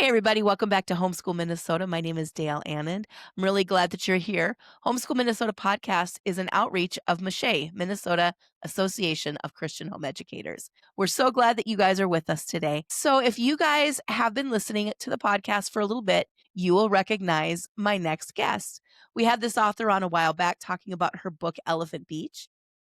Hi, everybody. Welcome back to Homeschool Minnesota. My name is Dayle Annand. I'm really glad that you're here. Homeschool Minnesota podcast is an outreach of MÂCHÉ, Minnesota Association of Christian Home Educators. We're so glad that you guys are with us today. So, if you guys have been listening to the podcast for a little bit, you will recognize my next guest. We had this author on a while back talking about her book, Elephant Beach.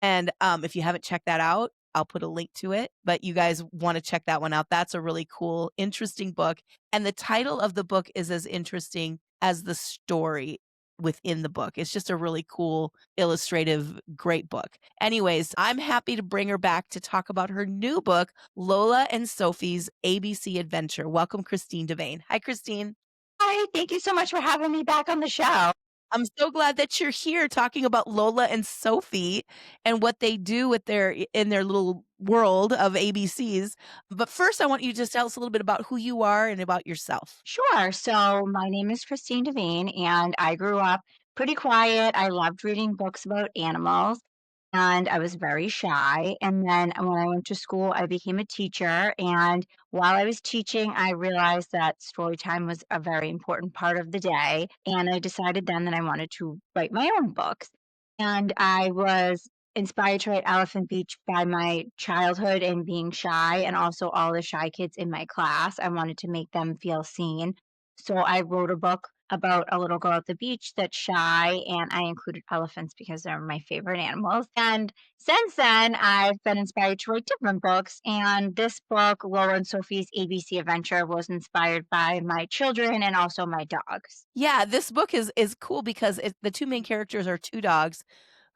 And if you haven't checked that out, I'll put a link to it, but you guys want to check that one out. That's a really cool, interesting book. And the title of the book is as interesting as the story within the book. It's just a really cool, illustrative, great book. Anyways, I'm happy to bring her back to talk about her new book, Lola and Sophie's ABC Adventure. Welcome, Christine Devane. Hi, Christine. Hi, thank you so much for having me back on the show. I'm so glad that you're here talking about Lola and Sophie and what they do with in their little world of ABCs. But first, I want you to just tell us a little bit about who you are and about yourself. Sure. So, my name is Christine Devane, and I grew up pretty quiet. I loved reading books about animals, and I was very shy. And then when I went to school, I became a teacher. And while I was teaching, I realized that story time was a very important part of the day. And I decided then that I wanted to write my own books. And I was inspired to write Elephant Beach by my childhood and being shy, and also all the shy kids in my class. I wanted to make them feel seen. So I wrote a book about a little girl at the beach that's shy, and I included elephants because they're my favorite animals. And since then, I've been inspired to write different books. And this book, Lola and Sophie's ABC Adventure, was inspired by my children and also my dogs. Yeah, this book is cool because the two main characters are two dogs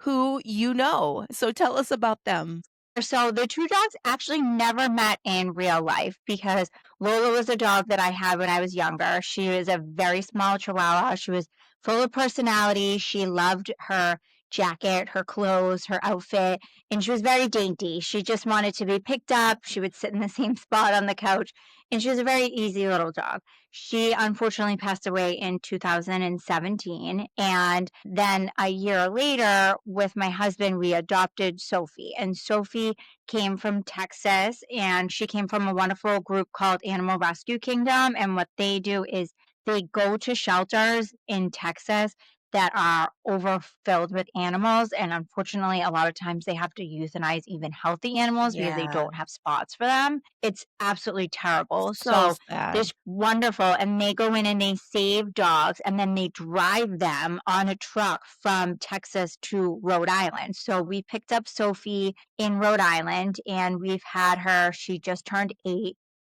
who you know. So tell us about them. So the two dogs actually never met in real life because Lola was a dog that I had when I was younger. She was a very small chihuahua. She was full of personality. She loved her jacket, her clothes, her outfit, and she was very dainty. She just wanted to be picked up. She would sit in the same spot on the couch, and she was a very easy little dog. She unfortunately passed away in 2017. And then a year later, with my husband, we adopted Sophie. And Sophie came from Texas, and she came from a wonderful group called Animal Rescue Kingdom. And what they do is they go to shelters in Texas that are overfilled with animals. And unfortunately, a lot of times they have to euthanize even healthy animals because they Yeah, don't have spots for them. It's absolutely terrible. so So sad. this wonderful, and they go in and they save dogs, and then they drive them on a truck from Texas to Rhode Island. So we picked up Sophie in Rhode Island, and we've had her. She just turned 8,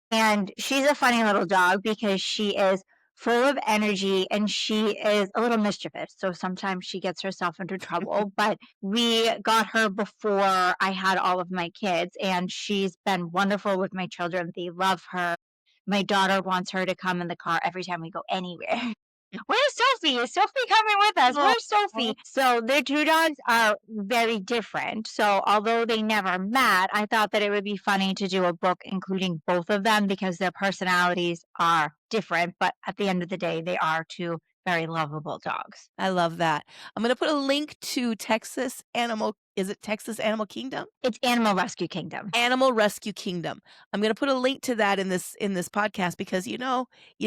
and she's a funny little dog because she is full of energy and she is a little mischievous. So sometimes she gets herself into trouble. But we got her before I had all of my kids, and she's been wonderful with my children. They love her. My daughter wants her to come in the car every time we go anywhere. Where's Sophie? Is Sophie coming with us? Oh, Where's Sophie? So the two dogs are very different. So although they never met, I thought that it would be funny to do a book including both of them because their personalities are different. But at the end of the day, they are two very lovable dogs. I love that. I'm gonna put a link to Texas Animal is it Texas Animal Kingdom? It's Animal Rescue Kingdom. Animal Rescue Kingdom. I'm gonna put a link to that in this podcast because, you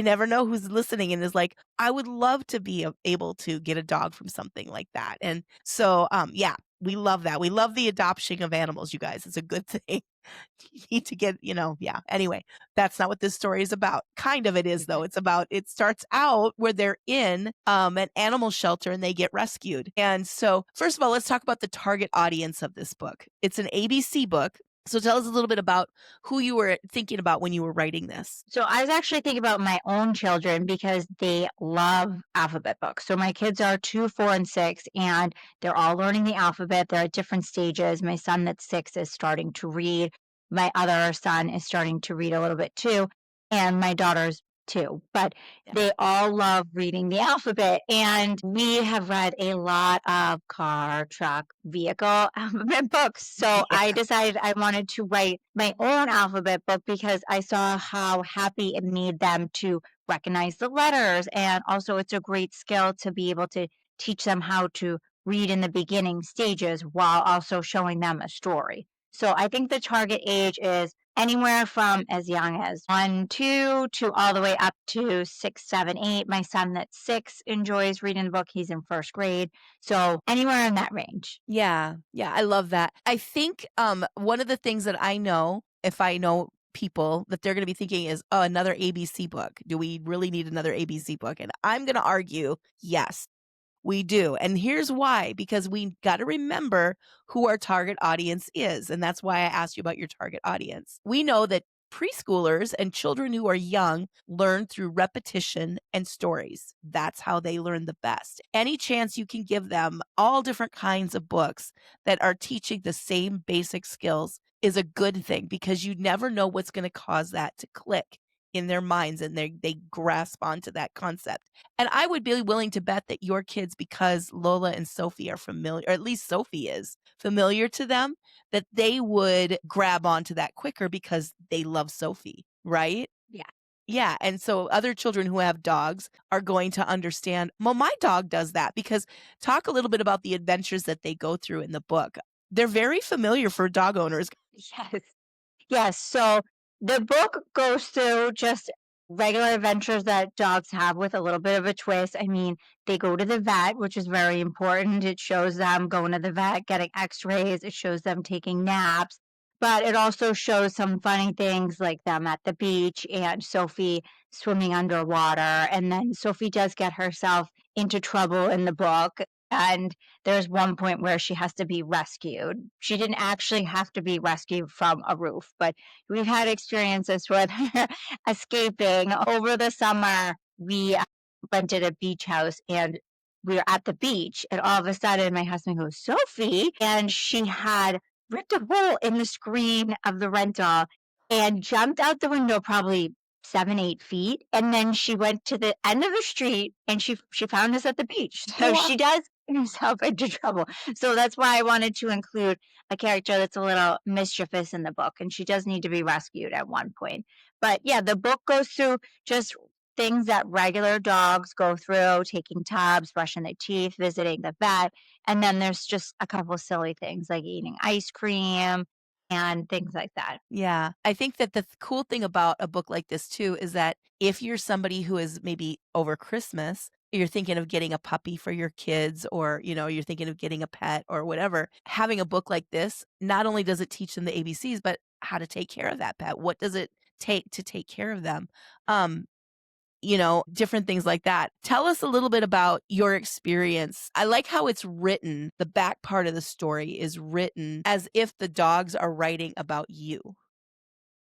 never know who's listening and is like, "I would love to be able to get a dog from something like that." And so, yeah, we love that. We love the adoption of animals, you guys. It's a good thing. You need to get, yeah. Anyway, that's not what this story is about. Kind of it is though. It starts out where they're in an animal shelter and they get rescued. And so, first of all, let's talk about the target audience of this book. It's an ABC book. So tell us a little bit about who you were thinking about when you were writing this. So I was actually thinking about my own children because they love alphabet books. So my kids are 2, 4, and 6, and they're all learning the alphabet. They're at different stages. My son that's 6 is starting to read. My other son is starting to read a little bit too, and my daughter's too. But Yeah. they all love reading the alphabet, and we have read a lot of car, truck, vehicle alphabet books. So I decided I wanted to write my own alphabet book because I saw how happy it made them to recognize the letters. And also, it's a great skill to be able to teach them how to read in the beginning stages while also showing them a story. So I think the target age is anywhere from as young as 1, 2 to all the way up to 6, 7, 8. My son that's 6 enjoys reading the book. He's in 1st grade. So anywhere in that range. Yeah, yeah, I love that. I think, one of the things that I know, if I know people, that they're gonna be thinking is, "Oh, another ABC book. Do we really need another ABC book?" And I'm gonna argue, yes. We do. And here's why, because we got to remember who our target audience is. And that's why I asked you about your target audience. We know that preschoolers and children who are young learn through repetition and stories. That's how they learn the best. Any chance you can give them all different kinds of books that are teaching the same basic skills is a good thing because you never know what's going to cause that to click in their minds and they grasp onto that concept. And I would be willing to bet that your kids, because Lola and Sophie are familiar, or at least Sophie is familiar to them, that they would grab onto that quicker because they love Sophie, right? Yeah. Yeah. And so other children who have dogs are going to understand, well, my dog does that because talk a little bit about the adventures that they go through in the book. They're very familiar for dog owners. Yes. Yes, so the book goes through just regular adventures that dogs have with a little bit of a twist. I mean, they go to the vet, which is very important. It shows them going to the vet, getting x-rays, it shows them taking naps, but it also shows some funny things like them at the beach and Sophie swimming underwater. And then Sophie does get herself into trouble in the book. And there's one point where she has to be rescued. She didn't actually have to be rescued from a roof, but we've had experiences with her escaping. Over the summer, we rented a beach house and we were at the beach, and all of a sudden, my husband goes, Sophie, and she had ripped a hole in the screen of the rental and jumped out the window probably 7, 8 feet, and then she went to the end of the street and she found us at the beach. So Wow. she does get herself into trouble. So that's why I wanted to include a character that's a little mischievous in the book, and she does need to be rescued at one point. But yeah, the book goes through just things that regular dogs go through, taking tubs, brushing their teeth, visiting the vet, and then there's just a couple silly things like eating ice cream and things like that. Yeah. I think that the cool thing about a book like this too is that if you're somebody who is maybe over Christmas, you're thinking of getting a puppy for your kids or, you're thinking of getting a pet or whatever, having a book like this, not only does it teach them the ABCs, but how to take care of that pet. What does it take to take care of them? Um, different things like that. Tell us a little bit about your experience. I like how it's written. The back part of the story is written as if the dogs are writing about you.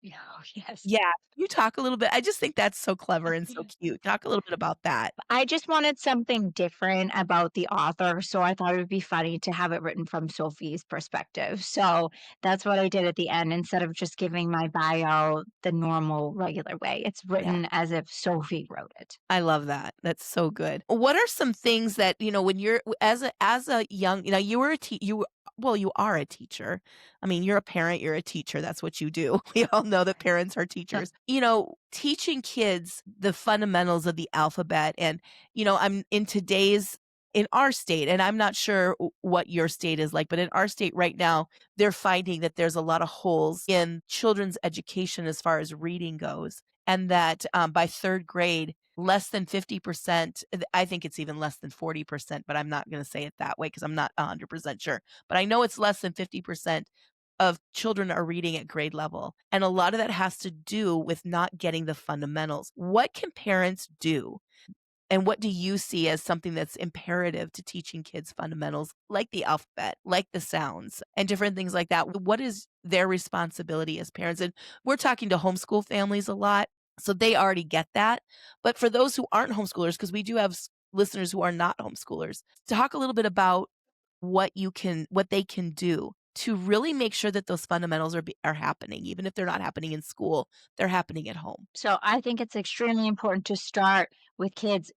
Yeah, oh, yes. Yeah. Can you talk a little bit? I just think that's so clever and so cute. Talk a little bit about that. I just wanted something different about the author, so I thought it would be funny to have it written from Sophie's perspective. So that's what I did at the end instead of just giving my bio the normal, regular way. It's Yeah. written as if Sophie wrote it. I love that. That's so good. What are some things that, when you're as a young, you were a you well, you are a teacher. I mean, you're a parent, you're a teacher. That's what you do. We all know that parents are teachers. Teaching kids the fundamentals of the alphabet and, I'm in our state, and I'm not sure what your state is like, but in our state right now, they're finding that there's a lot of holes in children's education as far as reading goes and that by third grade, less than 50%, I think it's even less than 40%, but I'm not going to say it that way because I'm not 100% sure. But I know it's less than 50% of children are reading at grade level. And a lot of that has to do with not getting the fundamentals. What can parents do? And what do you see as something that's imperative to teaching kids fundamentals like the alphabet, like the sounds, and different things like that? What is their responsibility as parents? And we're talking to homeschool families a lot, so they already get that. But for those who aren't homeschoolers, because we do have listeners who are not homeschoolers, talk a little bit about what they can do to really make sure that those fundamentals are happening, even if they're not happening in school, they're happening at home. So I think it's extremely important to start with kids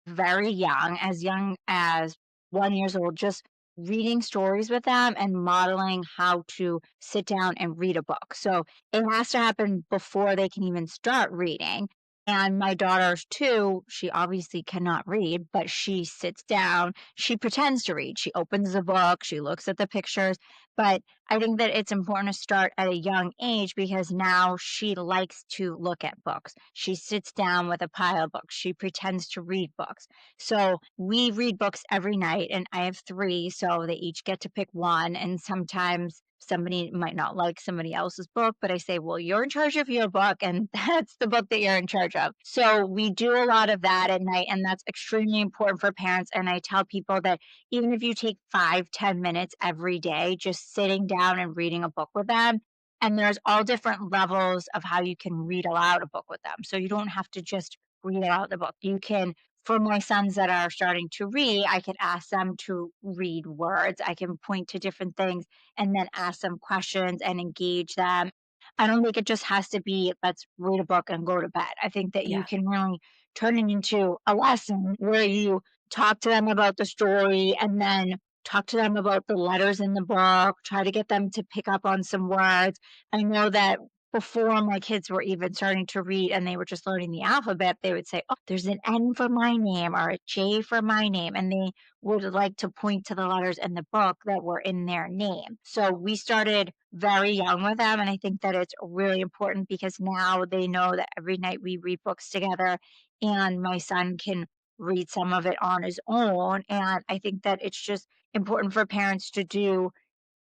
very young as 1 years old, just reading stories with them and modeling how to sit down and read a book. So it has to happen before they can even start reading. And my daughter's 2, she obviously cannot read, but she sits down, she pretends to read. She opens the book, she looks at the pictures, but I think that it's important to start at a young age because now she likes to look at books. She sits down with a pile of books. She pretends to read books. So we read books every night, and I have 3, so they each get to pick one, and sometimes somebody might not like somebody else's book, but I say, "Well, you're in charge of your book, and that's the book that you're in charge of." So we do a lot of that at night, and that's extremely important for parents. And I tell people that even if you take 5, 10 minutes every day, just sitting down and reading a book with them, and there's all different levels of how you can read aloud a book with them. So you don't have to just read aloud the book. You can for my sons that are starting to read, I can ask them to read words. I can point to different things and then ask them questions and engage them. I don't think it just has to be, let's read a book and go to bed. I think that you Yeah. can really turn it into a lesson where you talk to them about the story and then talk to them about the letters in the book, try to get them to pick up on some words. I know that before my kids were even starting to read and they were just learning the alphabet, they would say, "Oh, there's an N for my name or a J for my name." And they would like to point to the letters in the book that were in their name. So we started very young with them. And I think that it's really important because now they know that every night we read books together and my son can read some of it on his own. And I think that it's just important for parents to do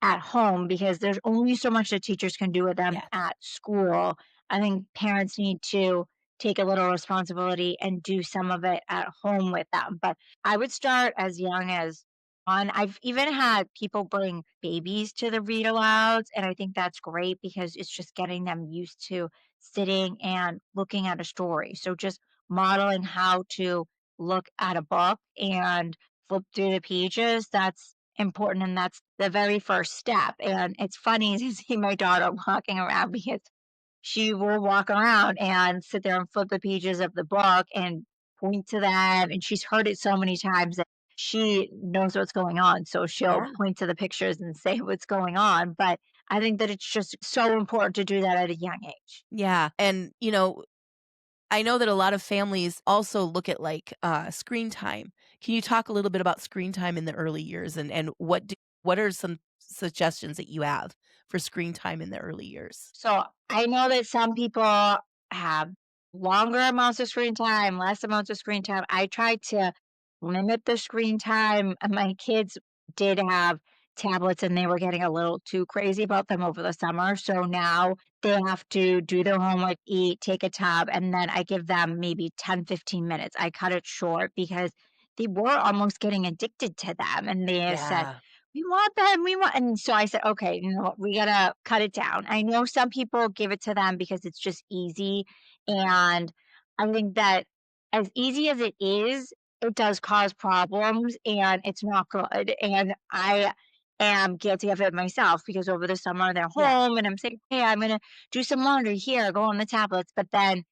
at home because there's only so much that teachers can do with them Yes. at school. I think parents need to take a little responsibility and do some of it at home with them. But I would start as young as 1. I've even had people bring babies to the read alouds, and I think that's great because it's just getting them used to sitting and looking at a story. So just modeling how to look at a book and flip through the pages, that's important, and that's the very first step. And it's funny to see my daughter walking around because she will walk around and sit there and flip the pages of the book and point to them, and she's heard it so many times that she knows what's going on, so she'll Yeah. point to the pictures and say what's going on. But I think that it's just so important to do that at a young age. Yeah. And, I know that a lot of families also look at, like, screen time. Can you talk a little bit about screen time in the early years and what are some suggestions that you have for screen time in the early years? So I know that some people have longer amounts of screen time, less amounts of screen time. I try to limit the screen time. My kids did have tablets and they were getting a little too crazy about them over the summer. So now they have to do their homework, eat, take a tab, and then I give them maybe 10, 15 minutes. I cut it short because they were almost getting addicted to them. And they said, Yeah. we want them, we want, and so I said, "Okay, you know what, we gotta cut it down." I know some people give it to them because it's just easy, and I think that as easy as it is, it does cause problems, and it's not good, and I am guilty of it myself because over the summer, they're Yeah. home, and I'm saying, "Hey, I'm gonna do some laundry. Here, go on the tablets," but then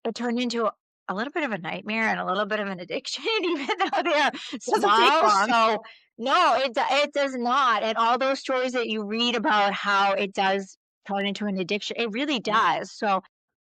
it turned into a little bit of a nightmare and a little bit of an addiction even though they're Doesn't take small, long. so no, it does not, and all those stories that you read about how it does turn into an addiction, it really Yeah. does. So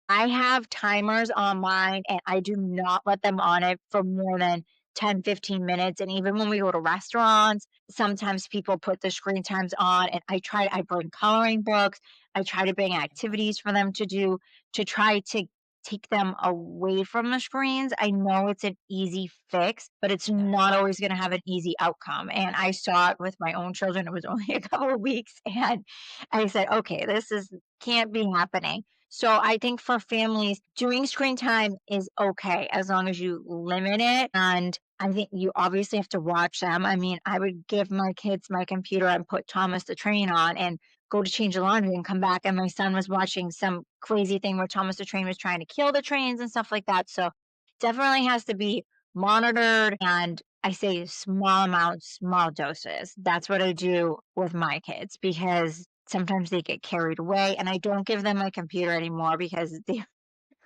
I have timers on mine, and I do not let them on it for more than 10, 15 minutes, and even when we go to restaurants, sometimes people put the screen times on, and I bring coloring books, I try to bring activities for them to do to try to take them away from the screens. I know it's an easy fix, but it's Yeah. not always gonna have an easy outcome, and I saw it with my own children. It was only a couple of weeks, and I said, "Okay, this is can't be happening." So I think for families, doing screen time is okay as long as you limit it, and I think you obviously have to watch them. I mean, I would give my kids my computer and put Thomas the Train on and go to change the laundry and come back, and my son was watching some crazy thing where Thomas the Train was trying to kill the trains and stuff like that. So definitely has to be monitored. And I say small amounts, small doses. That's what I do with my kids because sometimes they get carried away. And I don't give them my computer anymore because they're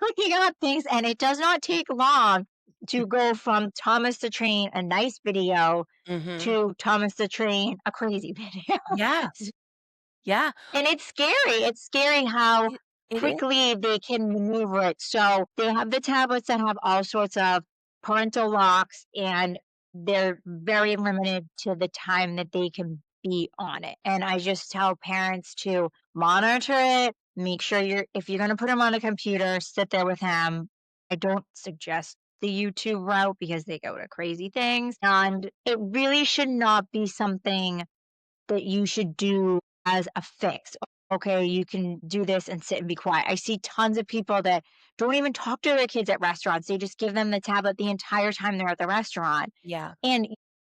looking up things. And it does not take long to go from Thomas the Train, a nice video, Mhm. to Thomas the Train, a crazy video. Yeah. Yeah. And it's scary. It's scary how It It is. quickly they can maneuver it. So they have the tablets that have all sorts of parental locks, and they're very limited to the time that they can be on it. And I just tell parents to monitor it, make sure if you're going to put them on a computer, sit there with them. I don't suggest the YouTube route because they go to crazy things. And it really should not be something that you should do as a fix. Okay, you can do this and sit and be quiet. I see tons of people that don't even talk to their kids at restaurants. They just give them the tablet the entire time they're at the restaurant. Yeah. And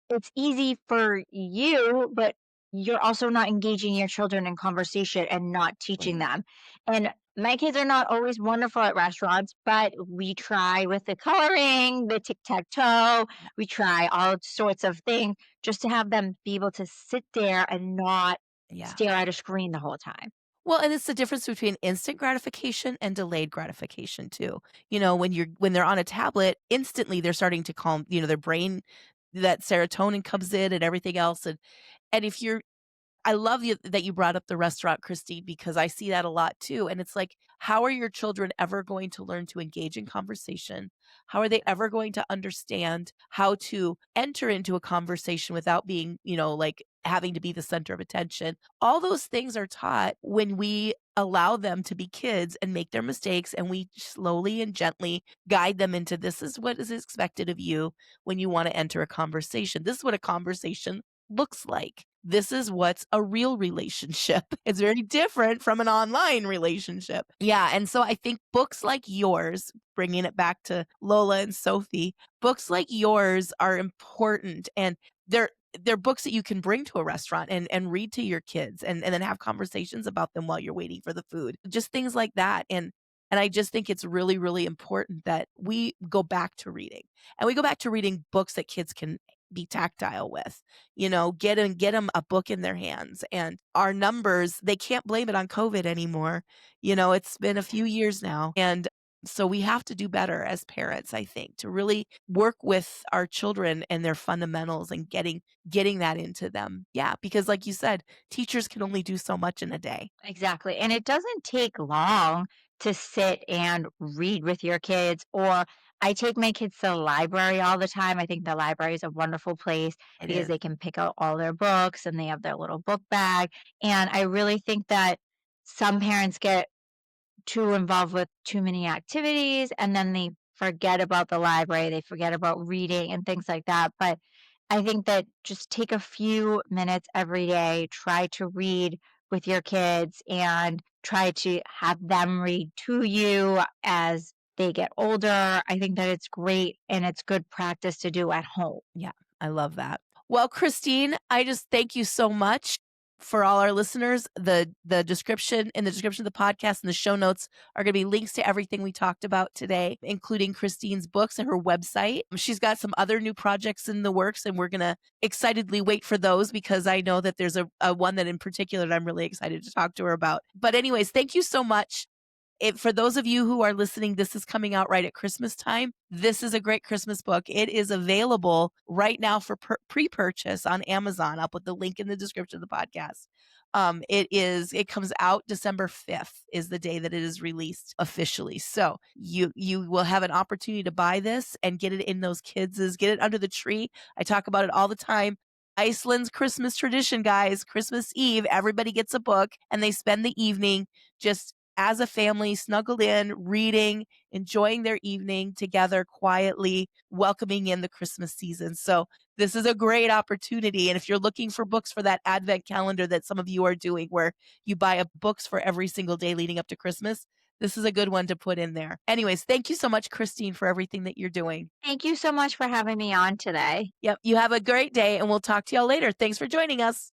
it's easy for you, but you're also not engaging your children in conversation and not teaching Right. them. And my kids are not always wonderful at restaurants, but we try with the coloring, the tic tac toe, Yeah. we try all sorts of things just to have them be able to sit there and not Yeah. stare at a screen the whole time. Well, and it's the difference between instant gratification and delayed gratification too. When they're on a tablet, instantly they're starting to calm, their brain, that serotonin comes in and everything else. And if you're I love that you brought up the restaurant, Christine, because I see that a lot too. And it's like, how are your children ever going to learn to engage in conversation? How are they ever going to understand how to enter into a conversation without being, like having to be the center of attention? All those things are taught when we allow them to be kids and make their mistakes, and we slowly and gently guide them into, this is what is expected of you when you want to enter a conversation. This is what a conversation looks like. This is what's a real relationship. It's very different from an online relationship. Yeah, and so I think books like yours, bringing it back to Lola and Sophie, books like yours are important, and they're books that you can bring to a restaurant and read to your kids, and then have conversations about them while you're waiting for the food. Just things like that. And I just think it's really, really important that we go back to reading. And we go back to reading books that kids can be tactile with. Get them a book in their hands. And our numbers, they can't blame it on COVID anymore. It's been a few years now. And so we have to do better as parents, I think, to really work with our children and their fundamentals and getting that into them. Yeah, because like you said, teachers can only do so much in a day. Exactly. And it doesn't take long to sit and read with your kids. Or I take my kids to the library all the time. I think the library is a wonderful place It because is. they can pick out all their books and they have their little book bag. And I really think that some parents get too involved with too many activities, and then they forget about the library, they forget about reading and things like that. But I think that just take a few minutes every day, try to read with your kids and try to have them read to you as they get older. I think that it's great and it's good practice to do at home. Yeah, I love that. Well, Christine, I just thank you so much. For all our listeners, the description in the description of the podcast and the show notes are going to be links to everything we talked about today, including Christine's books and her website. She's got some other new projects in the works, and we're going to excitedly wait for those because I know that there's a one that in particular that I'm really excited to talk to her about. But anyways, thank you so much. For those of you who are listening, this is coming out right at Christmas time. This is a great Christmas book. It is available right now for pre-purchase on Amazon. I'll put the link in the description of the podcast. It comes out December 5th is the day that it is released officially. So you will have an opportunity to buy this and get it in get it under the tree. I talk about it all the time. Iceland's Christmas tradition, guys. Christmas Eve, everybody gets a book and they spend the evening just as a family, snuggled in, reading, enjoying their evening together quietly, welcoming in the Christmas season. So this is a great opportunity. And if you're looking for books for that advent calendar that some of you are doing, where you buy books for every single day leading up to Christmas, this is a good one to put in there. Anyways, thank you so much, Christine, for everything that you're doing. Thank you so much for having me on today. Yep. You have a great day, and we'll talk to y'all later. Thanks for joining us.